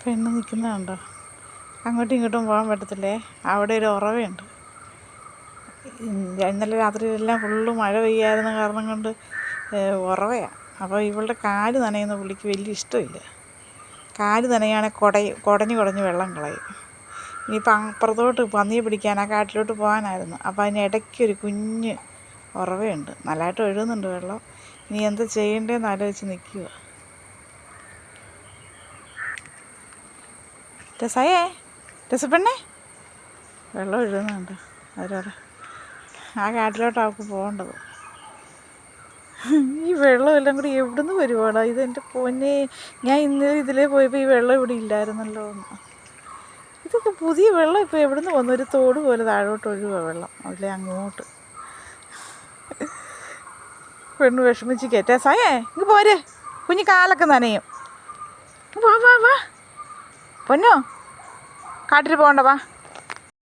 പെണ്ണ് നിൽക്കുന്നതുണ്ടോ? അങ്ങോട്ടും ഇങ്ങോട്ടും പോകാൻ പറ്റത്തില്ലേ. അവിടെ ഒരു ഉറവയുണ്ട്. ഇന്നലെ രാത്രിയിലെല്ലാം ഫുള്ള് മഴ പെയ്യായിരുന്ന കാരണം കൊണ്ട് ഉറവയാണ്. അപ്പോൾ ഇവളുടെ കാല് നനയുന്ന പുള്ളിക്ക് വലിയ ഇഷ്ടമില്ല. കാല് നനയുകയാണെങ്കിൽ കുടഞ്ഞ് വെള്ളം കളയും. ഇനിയിപ്പോൾ അപ്പുറത്തോട്ട് പന്നിയെ പിടിക്കാൻ ആ കാട്ടിലോട്ട് പോകാനായിരുന്നു. അപ്പോൾ അതിന് ഇടയ്ക്കൊരു കുഞ്ഞ് ഉറവയുണ്ട്. നല്ലതായിട്ട് ഒഴുകുന്നുണ്ട് വെള്ളം. ഇനി എന്താ ചെയ്യേണ്ടതെന്ന് ആലോചിച്ച് നിൽക്കുക. രസയേ, രസപ്പെണ്ണേ, വെള്ളം ഒഴുകുന്നുണ്ട്. അതിലൂടെ ആ കാട്ടിലോട്ട് അവൾക്ക് പോകേണ്ടത്. ഈ വെള്ളം എല്ലാം കൂടി എവിടെ നിന്ന് വരുവാടാ? ഇതെൻ്റെ പൊന്നെ, ഞാൻ ഇന്നലെ ഇതിലേ പോയപ്പോൾ ഈ വെള്ളം ഇവിടെ ഇല്ലായിരുന്നല്ലോ എന്ന്. ഇതൊക്കെ പുതിയ വെള്ളം ഇപ്പോൾ എവിടെ നിന്ന് വന്നു? ഒരു തോട് പോലെ താഴോട്ട് ഒഴുകുക വെള്ളം, അതിലെ അങ്ങോട്ട്. പെണ്ണ് വിഷമിച്ച് കയറ്റാ. സായേ ഇങ്ങ് പോരെ, കുഞ്ഞ് കാലൊക്കെ നനയും. വാ വാ വാ പൊന്നോ, കാട്ടിൽ പോകണ്ട, വാ.